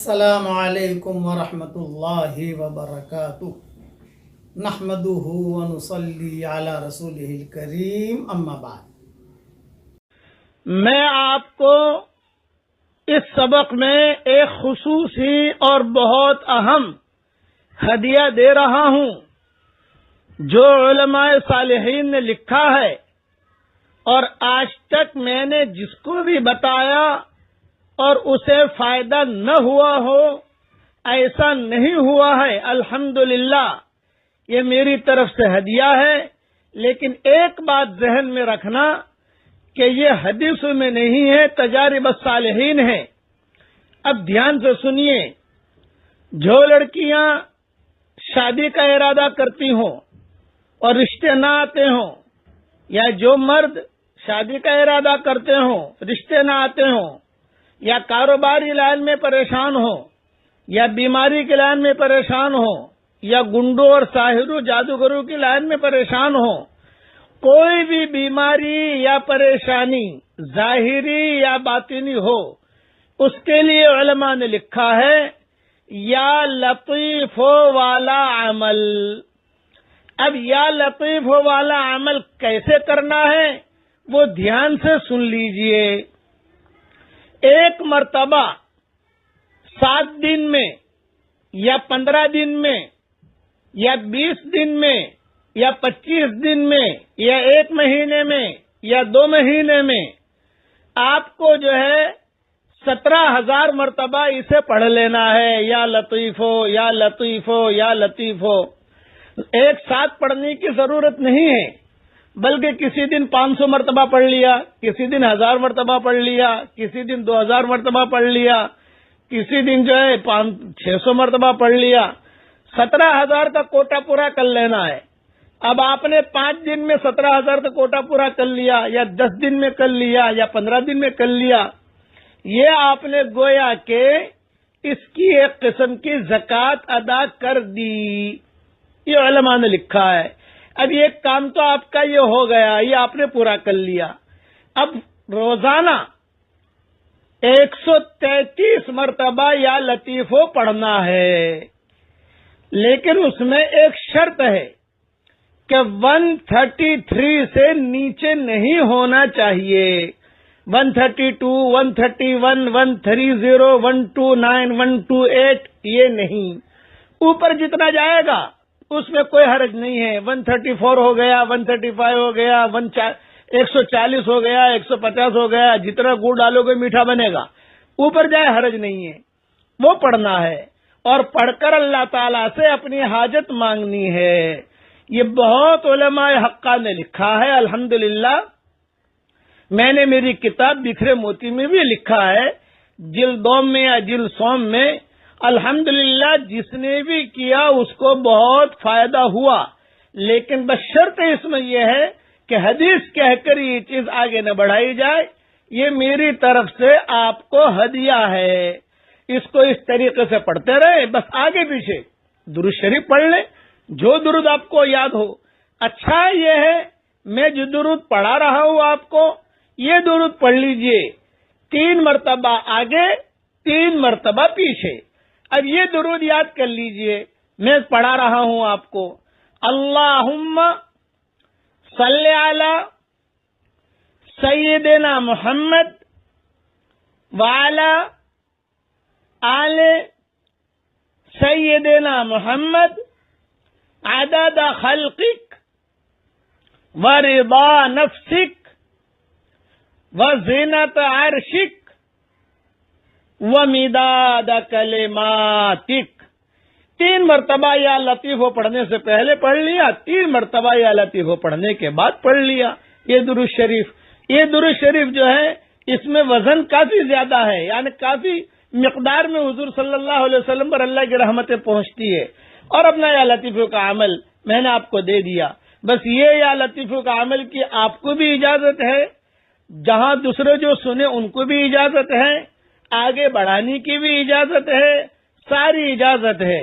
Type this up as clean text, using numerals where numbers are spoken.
السلام علیکم ورحمۃ اللہ وبرکاتہ نحمدہ ونصلی علی رسولہ الکریم اما بعد۔ میں آپ کو اس سبق میں ایک خصوصی اور بہت اہم ہدیہ دے رہا ہوں جو علماء صالحین نے لکھا ہے، اور آج تک میں نے جس کو بھی بتایا اور اسے فائدہ نہ ہوا ہو، ایسا نہیں ہوا ہے۔ الحمدللہ یہ میری طرف سے ہدیہ ہے، لیکن ایک بات ذہن میں رکھنا کہ یہ حدیث میں نہیں ہے، تجارب الصالحین ہے۔ اب دھیان سے سنیے، جو لڑکیاں شادی کا ارادہ کرتی ہوں اور رشتے نہ آتے ہوں، یا جو مرد شادی کا ارادہ کرتے ہوں رشتے نہ آتے ہوں، یا کاروباری لائن میں پریشان ہو، یا بیماری کی لائن میں پریشان ہو، یا گنڈوں اور ساحروں جادوگروں کی لائن میں پریشان ہو، کوئی بھی بیماری یا پریشانی ظاہری یا باطنی ہو، اس کے لیے علماء نے لکھا ہے یا لطیف والا عمل۔ اب یا لطیف والا عمل کیسے کرنا ہے وہ دھیان سے سن لیجئے۔ ایک مرتبہ 7 دن میں یا 15 دن میں یا 20 دن میں یا 25 دن میں یا 1 مہینے میں یا 2 مہینے میں آپ کو جو ہے 17,000 مرتبہ اسے پڑھ لینا ہے، یا لطیف ہو یا لطیف ہو یا لطیف ہو۔ ایک ساتھ پڑھنے کی ضرورت نہیں ہے، بلکہ کسی دن 500 مرتبہ پڑھ لیا، کسی دن 1000 مرتبہ پڑھ لیا، کسی دن 2000 مرتبہ پڑھ لیا، کسی دن جو ہے 600 مرتبہ پڑھ لیا۔ 17,000 کا کوٹا پورا کر لینا ہے۔ اب آپ نے 5 دن میں 17,000 کا کوٹا پورا کر لیا، یا 10 دن میں کر لیا، یا 15 دن میں کر لیا، یہ آپ نے گویا کہ اس کی ایک قسم کی زکوٰۃ ادا کر دی، یہ علماء نے لکھا ہے۔ اب یہ کام تو آپ کا یہ ہو گیا، یہ آپ نے پورا کر لیا۔ اب روزانہ 133 مرتبہ یا لطیفو پڑھنا ہے، لیکن اس میں ایک شرط ہے کہ 133 سے نیچے نہیں ہونا چاہیے۔ 132، 131، 130، 129، 128 یہ نہیں، اوپر جتنا جائے گا اس میں کوئی حرج نہیں ہے۔ 134 ہو گیا، 135 ہو گیا، 140 ہو گیا، 150 ہو گیا، جتنا گڑ ڈالو گے میٹھا بنے گا، اوپر جائے حرج نہیں ہے، وہ پڑھنا ہے، اور پڑھ کر اللہ تعالیٰ سے اپنی حاجت مانگنی ہے۔ یہ بہت علماء حقہ نے لکھا ہے۔ الحمدللہ میں نے میری کتاب بکھرے موتی میں بھی لکھا ہے، جلد دوم میں یا جلد سوم میں، الحمدللہ جس نے بھی کیا اس کو بہت فائدہ ہوا، لیکن بس شرط اس میں یہ ہے کہ حدیث کہہ کر یہ چیز آگے نہ بڑھائی جائے۔ یہ میری طرف سے آپ کو ہدیہ ہے، اس کو اس طریقے سے پڑھتے رہے، بس آگے پیچھے درود شریف پڑھ لیں، جو درود آپ کو یاد ہو۔ اچھا یہ ہے میں جو درود پڑھا رہا ہوں آپ کو، یہ درود پڑھ لیجئے، 3 مرتبہ آگے، 3 مرتبہ پیچھے۔ اب یہ درود یاد کر لیجئے، میں پڑھا رہا ہوں آپ کو، اللہم صلی علی سیدنا محمد وعلی آل سیدنا محمد عدد خلقک ورضا نفسک وزینت عرشک ومداد کلماتک۔ 3 مرتبہ یا لطیفو پڑھنے سے پہلے پڑھ لیا، 3 مرتبہ یا لطیفو پڑھنے کے بعد پڑھ لیا یہ درود شریف۔ یہ درود شریف جو ہے اس میں وزن کافی زیادہ ہے، یعنی کافی مقدار میں حضور صلی اللہ علیہ وسلم پر اللہ کی رحمتیں پہنچتی ہے۔ اور اپنا یا لطیفو کا عمل میں نے آپ کو دے دیا، بس یہ یا لطیفو کا عمل کی آپ کو بھی اجازت ہے، جہاں دوسرے جو سنے ان کو بھی اجازت ہے، آگے بڑھانے کی بھی اجازت ہے، ساری اجازت ہے۔